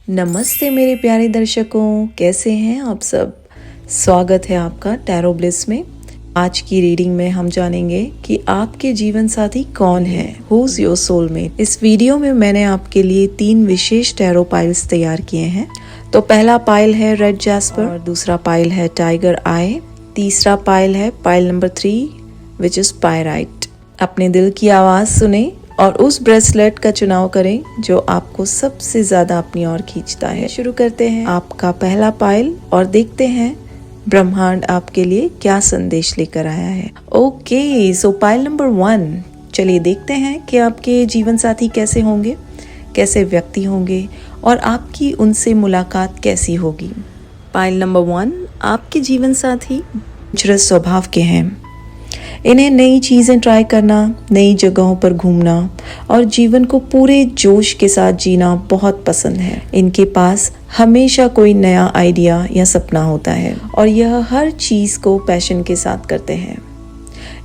नमस्ते मेरे प्यारे दर्शकों, कैसे हैं आप सब। स्वागत है आपका टैरो ब्लिस में। आज की रीडिंग में हम जानेंगे कि आपके जीवन साथी कौन है, हु इज योर सोलमेट। इस वीडियो में मैंने आपके लिए 3 विशेष टैरो पाइल्स तैयार किए हैं। तो पहला पाइल है रेड जैस्पर, और दूसरा पाइल है टाइगर आई, तीसरा पाइल है pile number 3 which is pyrite. अपने दिल की आवाज सुने और उस ब्रेसलेट का चुनाव करें जो आपको सबसे ज्यादा अपनी ओर खींचता है। शुरू करते हैं आपका पहला पाइल और देखते हैं ब्रह्मांड आपके लिए क्या संदेश लेकर आया है। ओके, सो पाइल नंबर 1, चलिए देखते हैं कि आपके जीवन साथी कैसे होंगे, कैसे व्यक्ति होंगे और आपकी उनसे मुलाकात कैसी होगी। पाइल नंबर 1, आपके जीवन साथी एडवेंचरस स्वभाव के हैं। इन्हें नई चीज़ें ट्राई करना, नई जगहों पर घूमना और जीवन को पूरे जोश के साथ जीना बहुत पसंद है। इनके पास हमेशा कोई नया आइडिया या सपना होता है और यह हर चीज़ को पैशन के साथ करते हैं।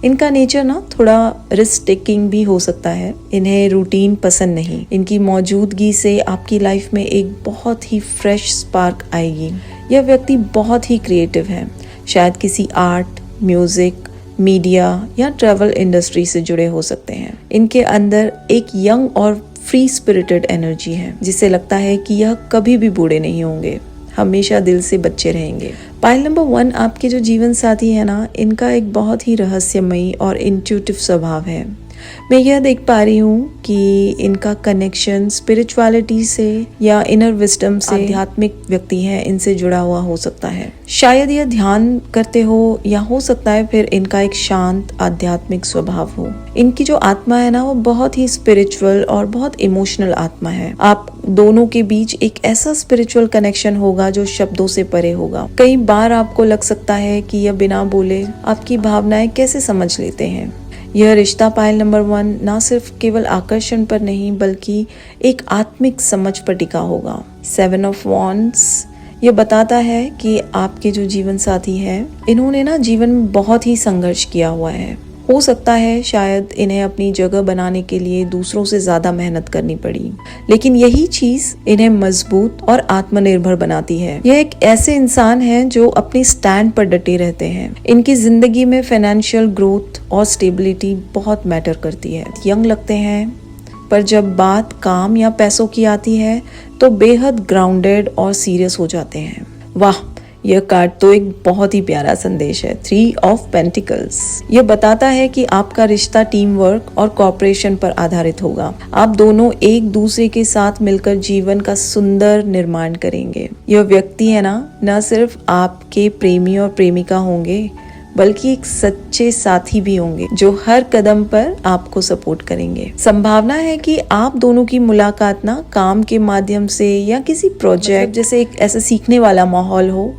इनका नेचर ना थोड़ा रिस्क टेकिंग भी हो सकता है। इन्हें रूटीन पसंद नहीं। इनकी मौजूदगी से आपकी लाइफ में एक बहुत ही फ्रेश स्पार्क आएगी। यह व्यक्ति बहुत ही क्रिएटिव है, शायद किसी आर्ट, म्यूजिक, मीडिया या ट्रैवल इंडस्ट्री से जुड़े हो सकते हैं। इनके अंदर एक यंग और फ्री स्पिरिटेड एनर्जी है जिससे लगता है कि यह कभी भी बूढ़े नहीं होंगे, हमेशा दिल से बच्चे रहेंगे। पाइल नंबर 1, आपके जो जीवन साथी है ना, इनका एक बहुत ही रहस्यमयी और इंट्यूटिव स्वभाव है। मैं यह देख पा रही हूँ कि इनका कनेक्शन स्पिरिचुअलिटी से या इनर विजडम से, आध्यात्मिक व्यक्ति है, इनसे जुड़ा हुआ हो सकता है। शायद यह ध्यान करते हो या हो सकता है फिर इनका एक शांत आध्यात्मिक स्वभाव हो। इनकी जो आत्मा है ना, वो बहुत ही स्पिरिचुअल और बहुत इमोशनल आत्मा है। आप दोनों के बीच एक ऐसा स्पिरिचुअल कनेक्शन होगा जो शब्दों से परे होगा। कई बार आपको लग सकता है कि यह बिना बोले आपकी भावनाएं कैसे समझ लेते हैं। यह रिश्ता पाइल नंबर 1 ना सिर्फ केवल आकर्षण पर नहीं बल्कि एक आत्मिक समझ पर टिका होगा। 7 ऑफ वॉन्ड्स यह बताता है कि आपके जो जीवन साथी हैं, इन्होंने ना जीवन में बहुत ही संघर्ष किया हुआ है। हो सकता है शायद इन्हें अपनी जगह बनाने के लिए दूसरों से ज्यादा मेहनत करनी पड़ी, लेकिन यही चीज इन्हें मजबूत और आत्मनिर्भर बनाती है। यह एक ऐसे इंसान हैं जो अपने स्टैंड पर डटे रहते हैं। इनकी जिंदगी में फाइनेंशियल ग्रोथ और स्टेबिलिटी बहुत मैटर करती है। यंग लगते हैं, पर जब बात काम या पैसों की आती है तो बेहद ग्राउंडेड और सीरियस हो जाते हैं। वाह, यह कार्ड तो एक बहुत ही प्यारा संदेश है। 3 ऑफ पेंटिकल्स यह बताता है कि आपका रिश्ता टीम वर्क और कॉपरेशन पर आधारित होगा। आप दोनों एक दूसरे के साथ मिलकर जीवन का सुंदर निर्माण करेंगे। यह व्यक्ति है ना, न सिर्फ आपके प्रेमी और प्रेमिका होंगे बल्कि एक सच्चे साथी भी होंगे जो हर कदम पर आपको सपोर्ट करेंगे। संभावना है कि आप दोनों की मुलाकात ना काम के माध्यम से या किसी प्रोजेक्ट जैसे एक ऐसा सीखने वाला माहौल हो,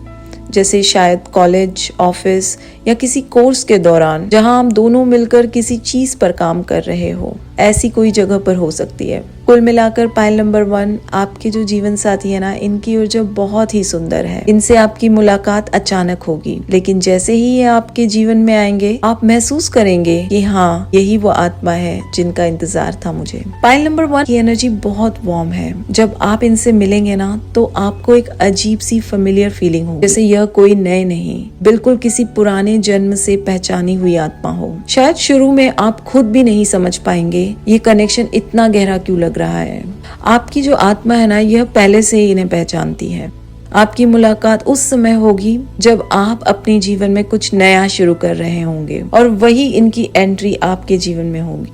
जैसे शायद कॉलेज, ऑफिस या किसी कोर्स के दौरान जहां आप दोनों मिलकर किसी चीज पर काम कर रहे हो, ऐसी कोई जगह पर हो सकती है। कुल मिलाकर पाइल नंबर 1, आपके जो जीवन साथी है ना, इनकी ऊर्जा बहुत ही सुंदर है। इनसे आपकी मुलाकात अचानक होगी, लेकिन जैसे ही ये आपके जीवन में आएंगे आप महसूस करेंगे कि हाँ, यही वो आत्मा है जिनका इंतजार था मुझे। पाइल नंबर 1 की एनर्जी बहुत वार्म है। जब आप इनसे मिलेंगे ना तो आपको एक अजीब सी फेमिलियर फीलिंग होगी, जैसे यह कोई नए नहीं, बिल्कुल किसी पुराने जन्म से पहचानी हुई आत्मा हो। शायद शुरू में आप खुद भी नहीं समझ पाएंगे ये कनेक्शन इतना गहरा क्यों लग रहा है। आपकी जो आत्मा है ना, यह पहले से ही इन्हें पहचानती है। आपकी मुलाकात उस समय होगी जब आप अपने जीवन में कुछ नया शुरू कर रहे होंगे और वही इनकी एंट्री आपके जीवन में होगी।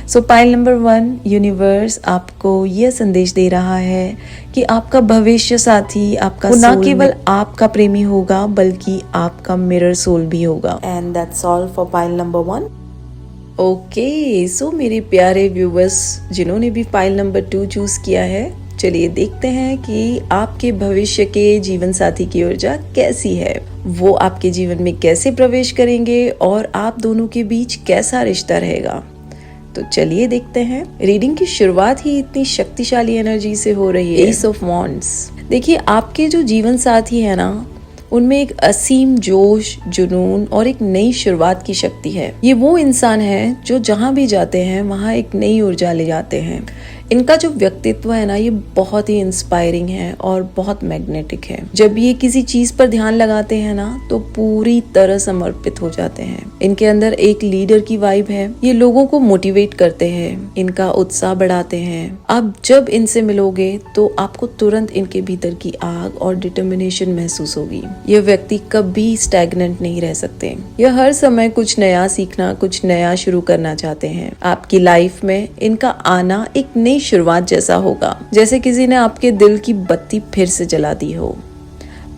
सो पाइल नंबर 1, यूनिवर्स आपको यह संदेश दे रहा है कि आपका भविष्य साथी, आपका न केवल आपका प्रेमी होगा बल्कि आपका मिरर सोल भी होगा। And that's all for pile number 1। Okay, so मेरे प्यारे व्यूवर्स जिन्होंने भी फाइल नंबर 2 चूज किया है, चलिए देखते हैं कि आपके भविष्य के जीवन साथी की ऊर्जा कैसी है, वो आपके जीवन में कैसे प्रवेश करेंगे और आप दोनों के बीच कैसा रिश्ता रहेगा। तो चलिए देखते हैं। रीडिंग की शुरुआत ही इतनी शक्तिशाली एनर्जी से हो रही है। S of wands. देखिए, आपके जो जीवन साथी है ना, उनमें एक असीम जोश, जुनून और एक नई शुरुआत की शक्ति है। ये वो इंसान है जो जहाँ भी जाते हैं वहाँ एक नई ऊर्जा ले जाते हैं। इनका जो व्यक्तित्व है ना, ये बहुत ही इंस्पायरिंग है और बहुत मैग्नेटिक है। जब ये किसी चीज पर ध्यान लगाते हैं ना, तो पूरी तरह समर्पित हो जाते हैं। इनके अंदर एक लीडर की वाइब है। ये लोगों को मोटिवेट करते हैं, इनका उत्साह बढ़ाते हैं। आप जब इनसे मिलोगे तो आपको तुरंत इनके भीतर की आग और डिटर्मिनेशन महसूस होगी। यह व्यक्ति कभी स्टैग्नेंट नहीं रह सकते। यह हर समय कुछ नया सीखना, कुछ नया शुरू करना चाहते हैं। आपकी लाइफ में इनका आना एक नई शुरुआत जैसा होगा, जैसे किसी ने आपके दिल की बत्ती फिर से जला दी हो।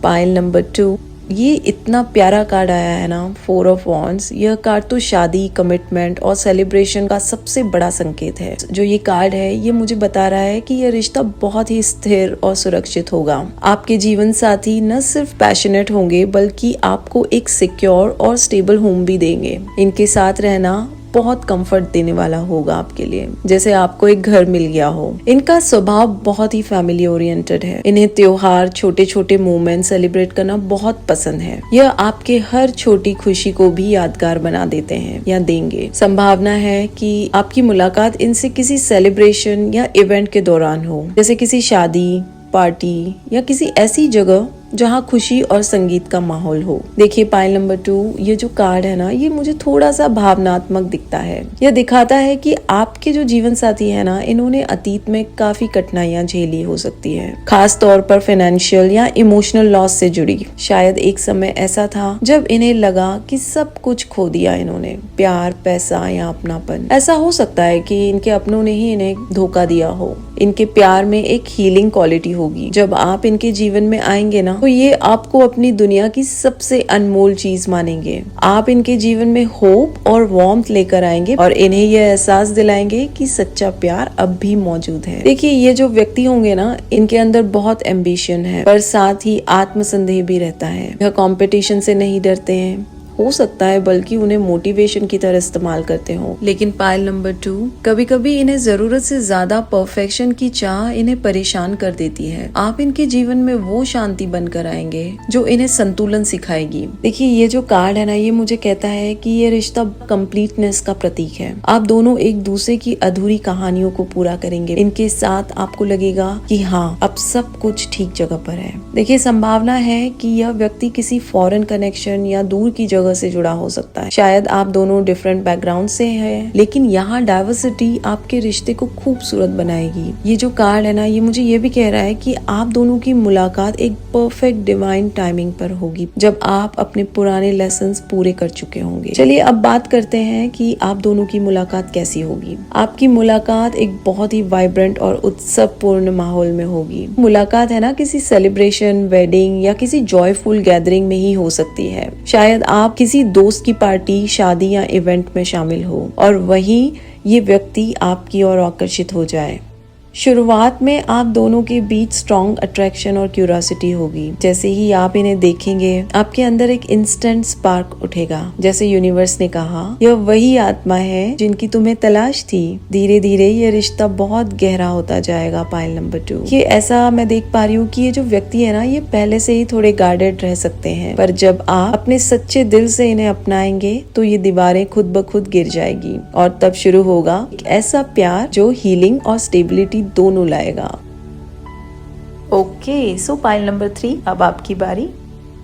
पाइल नंबर 2, ये इतना प्यारा कार्ड आया है ना, 4 ऑफ वॉन्ड्स। यह कार्ड तो शादी, कमिटमेंट और सेलिब्रेशन का सबसे बड़ा संकेत है। जो ये कार्ड है, ये मुझे बता रहा है कि यह रिश्ता बहुत ही स्थिर और सुरक्षित होगा। आपके जीवन साथी न सिर्फ पैशनेट होंगे, बल्कि आपको एक सिक्योर और स्टेबल होम भी देंगे। इनके साथ रहना बहुत कंफर्ट देने वाला होगा आपके लिए, जैसे आपको एक घर मिल गया हो। इनका स्वभाव बहुत ही फैमिली ओरिएंटेड है। इन्हें त्योहार, छोटे छोटे मोमेंट सेलिब्रेट करना बहुत पसंद है। यह आपके हर छोटी खुशी को भी यादगार बना देते हैं या देंगे। संभावना है कि आपकी मुलाकात इनसे किसी सेलिब्रेशन या इवेंट के दौरान हो, जैसे किसी शादी, पार्टी या किसी ऐसी जगह जहाँ खुशी और संगीत का माहौल हो। देखिए पाइल नंबर 2, ये जो कार्ड है ना, ये मुझे थोड़ा सा भावनात्मक दिखता है। यह दिखाता है कि आपके जो जीवन साथी है ना, इन्होंने अतीत में काफी कठिनाइयां झेली हो सकती है, खास तौर पर फाइनेंशियल या इमोशनल लॉस से जुड़ी। शायद एक समय ऐसा था जब इन्हें लगा कि सब कुछ खो दिया इन्होंने, प्यार, पैसा या अपनापन। ऐसा हो सकता है कि इनके अपनों ने ही इन्हें धोखा दिया हो। इनके प्यार में एक हीलिंग क्वालिटी होगी। जब आप इनके जीवन में आएंगे ना, तो ये आपको अपनी दुनिया की सबसे अनमोल चीज मानेंगे। आप इनके जीवन में होप और वार्मथ लेकर आएंगे और इन्हें यह एहसास दिलाएंगे कि सच्चा प्यार अब भी मौजूद है। देखिए, ये जो व्यक्ति होंगे ना, इनके अंदर बहुत एम्बिशन है, पर साथ ही आत्मसंदेह भी रहता है। यह कंपटीशन से नहीं डरते हैं, हो सकता है बल्कि उन्हें मोटिवेशन की तरह इस्तेमाल करते हो। लेकिन पाइल नंबर 2, कभी कभी इन्हें जरूरत से ज्यादा परफेक्शन की चाह इन्हें परेशान कर देती है। आप इनके जीवन में वो शांति बनकर आएंगे जो इन्हें संतुलन सिखाएगी। देखिए, ये जो कार्ड है ना, ये मुझे कहता है कि ये रिश्ता कंप्लीटनेस का प्रतीक है। आप दोनों एक दूसरे की अधूरी कहानियों को पूरा करेंगे। इनके साथ आपको लगेगा कि हाँ, अब सब कुछ ठीक जगह पर है। देखिए, संभावना है कि यह व्यक्ति किसी फॉरेन कनेक्शन या दूर की जगह से जुड़ा हो सकता है। शायद आप दोनों डिफरेंट बैकग्राउंड से हैं, लेकिन यहाँ डाइवर्सिटी आपके रिश्ते को खूबसूरत बनाएगी। ये जो कार्ड है ना, ये मुझे ये भी कह रहा है कि आप दोनों की मुलाकात एक परफेक्ट डिवाइन टाइमिंग पर होगी, जब आप अपने पुराने लेसन्स पूरे कर चुके होंगे। चलिए अब बात करते हैं कि आप दोनों की मुलाकात कैसी होगी। आपकी मुलाकात एक बहुत ही वाइब्रेंट और उत्सवपूर्ण माहौल में होगी। मुलाकात है ना, किसी सेलिब्रेशन, वेडिंग या किसी जॉयफुल गैदरिंग में ही हो सकती है। शायद आप किसी दोस्त की पार्टी, शादी या इवेंट में शामिल हो और वहीं ये व्यक्ति आपकी ओर आकर्षित हो जाए। शुरुआत में आप दोनों के बीच स्ट्रॉन्ग अट्रैक्शन और क्यूरियोसिटी होगी। जैसे ही आप इन्हें देखेंगे, आपके अंदर एक इंस्टेंट स्पार्क उठेगा, जैसे यूनिवर्स ने कहा, यह वही आत्मा है जिनकी तुम्हें तलाश थी। धीरे धीरे ये रिश्ता बहुत गहरा होता जाएगा। पाइल नंबर 2, ये ऐसा मैं देख पा रही हूँ कि ये जो व्यक्ति है ना, ये पहले से ही थोड़े गार्डेड रह सकते हैं, पर जब आप अपने सच्चे दिल से इन्हें अपनाएंगे तो ये दीवारें खुद ब खुद गिर जाएगी और तब शुरू होगा एक ऐसा प्यार जो हीलिंग और स्टेबिलिटी दोनों लाएगा। ओके, सो पाइल नंबर 3, अब आपकी बारी।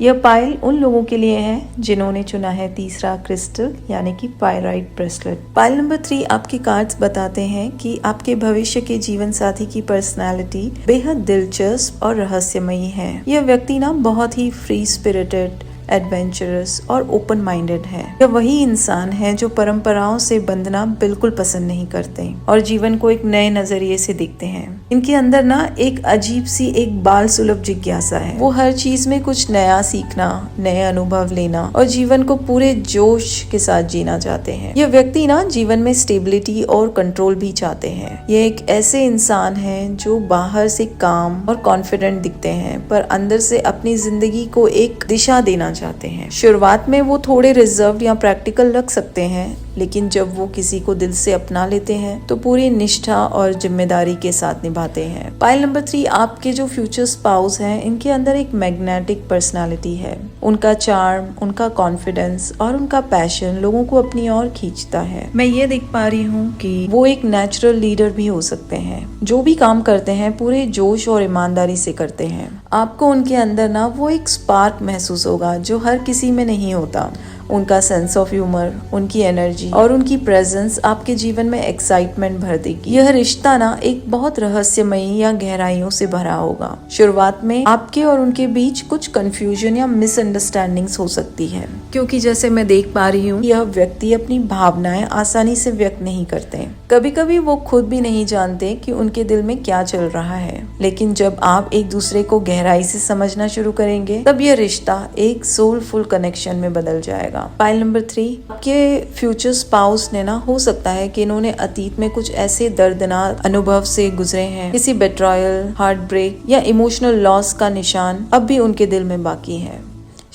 यह पाइल उन लोगों के लिए है जिन्होंने चुना है तीसरा क्रिस्टल, यानी कि पायराइट ब्रेसलेट। पाइल नंबर 3, आपके कार्ड्स बताते हैं कि आपके भविष्य के जीवन साथी की पर्सनालिटी बेहद दिलचस्प और रहस्यमयी है। यह व्यक्ति ना बहुत ही फ्री स्पिरिटेड, एडवेंचरस और ओपन माइंडेड है। यह वही इंसान है जो परंपराओं से बंधना बिल्कुल पसंद नहीं करते और जीवन को एक नए नजरिए से देखते हैं। इनके अंदर ना एक अजीब सी, एक बाल सुलभ जिज्ञासा है। वो हर चीज में कुछ नया सीखना, नए अनुभव लेना और जीवन को पूरे जोश के साथ जीना चाहते हैं। यह व्यक्ति ना जीवन में स्टेबिलिटी और कंट्रोल भी चाहते हैं। यह एक ऐसे इंसान है जो बाहर से काम और कॉन्फिडेंट दिखते हैं, पर अंदर से अपनी जिंदगी को एक दिशा देना चाहते हैं। शुरुआत में वो थोड़े रिजर्व या प्रैक्टिकल लग सकते हैं, लेकिन जब वो किसी को दिल से अपना लेते हैं तो पूरी निष्ठा और जिम्मेदारी के साथ निभाते हैं। पाइल नंबर 3, आपके जो फ्यूचर स्पाउस हैं, इनके अंदर एक मैग्नेटिक पर्सनालिटी है। उनका चार्म, उनका कॉन्फिडेंस और उनका पैशन लोगों को अपनी ओर खींचता है। मैं ये देख पा रही हूँ कि वो एक नेचुरल लीडर भी हो सकते हैं। जो भी काम करते हैं पूरे जोश और ईमानदारी से करते हैं। आपको उनके अंदर ना वो एक स्पार्क महसूस होगा जो हर किसी में नहीं होता। उनका सेंस ऑफ ह्यूमर, उनकी एनर्जी और उनकी प्रेजेंस आपके जीवन में एक्साइटमेंट भर देगी। यह रिश्ता ना एक बहुत रहस्यमयी या गहराइयों से भरा होगा। शुरुआत में आपके और उनके बीच कुछ कंफ्यूजन या मिसअंडरस्टैंडिंग्स हो सकती है, क्योंकि जैसे मैं देख पा रही हूँ यह व्यक्ति अपनी भावनाएं आसानी से व्यक्त नहीं करते। कभी कभी वो खुद भी नहीं जानते कि उनके दिल में क्या चल रहा है। लेकिन जब आप एक दूसरे को गहराई से समझना शुरू करेंगे तब यह रिश्ता एक सोलफुल कनेक्शन में बदल जाएगा। पाइल नंबर 3, आपके फ्यूचर स्पाउस ने ना हो सकता है कि इन्होंने अतीत में कुछ ऐसे दर्दनाक अनुभव से गुजरे हैं, किसी बेट्रॉयल, हार्ट ब्रेक या इमोशनल लॉस का निशान अब भी उनके दिल में बाकी है।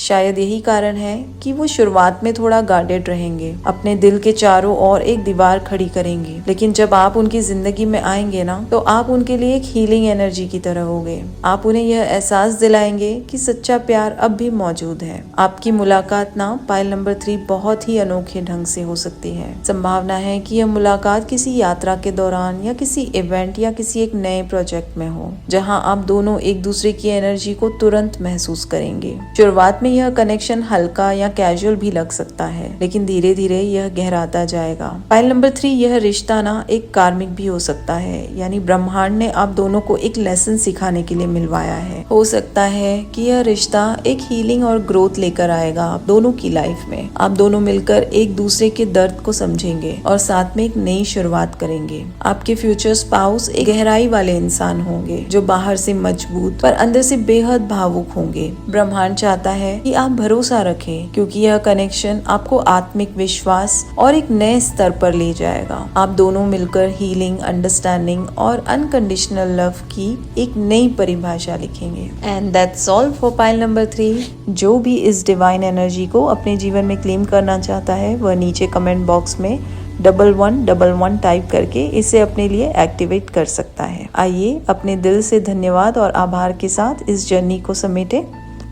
शायद यही कारण है कि वो शुरुआत में थोड़ा गार्डेड रहेंगे, अपने दिल के चारों ओर एक दीवार खड़ी करेंगे। लेकिन जब आप उनकी जिंदगी में आएंगे ना तो आप उनके लिए एक हीलिंग एनर्जी की तरह होंगे। आप उन्हें यह एहसास दिलाएंगे कि सच्चा प्यार अब भी मौजूद है। आपकी मुलाकात ना पाइल नंबर 3 बहुत ही अनोखे ढंग से हो सकती है। संभावना है कि यह मुलाकात किसी यात्रा के दौरान या किसी इवेंट या किसी एक नए प्रोजेक्ट में हो, जहाँ आप दोनों एक दूसरे की एनर्जी को तुरंत महसूस करेंगे। शुरुआत में यह कनेक्शन हल्का या कैजुअल भी लग सकता है, लेकिन धीरे धीरे यह गहराता जाएगा। पाइल नंबर 3, यह रिश्ता ना एक कार्मिक भी हो सकता है, यानी ब्रह्मांड ने आप दोनों को एक लेसन सिखाने के लिए मिलवाया है। हो सकता है कि यह रिश्ता एक हीलिंग और ग्रोथ लेकर आएगा आप दोनों की लाइफ में। आप दोनों मिलकर एक दूसरे के दर्द को समझेंगे और साथ में एक नई शुरुआत करेंगे। आपके फ्यूचर स्पाउस एक गहराई वाले इंसान होंगे जो बाहर से मजबूत पर अंदर से बेहद भावुक होंगे। ब्रह्मांड चाहता है कि आप भरोसा रखें, क्योंकि यह कनेक्शन आपको आत्मिक विश्वास और एक नए स्तर पर ले जाएगा। आप दोनों मिलकर हीलिंग, अंडरस्टैंडिंग और अनकंडीशनल लव की एक नई परिभाषा लिखेंगे। And that's all for pile number 3। जो भी इस डिवाइन एनर्जी को अपने जीवन में क्लेम करना चाहता है वह नीचे कमेंट बॉक्स में 1111 टाइप करके इसे अपने लिए एक्टिवेट कर सकता है। आइए अपने दिल से धन्यवाद और आभार के साथ इस जर्नी को समेटें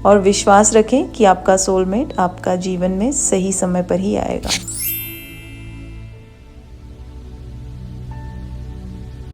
और विश्वास रखें कि आपका सोलमेट आपका जीवन में सही समय पर ही आएगा।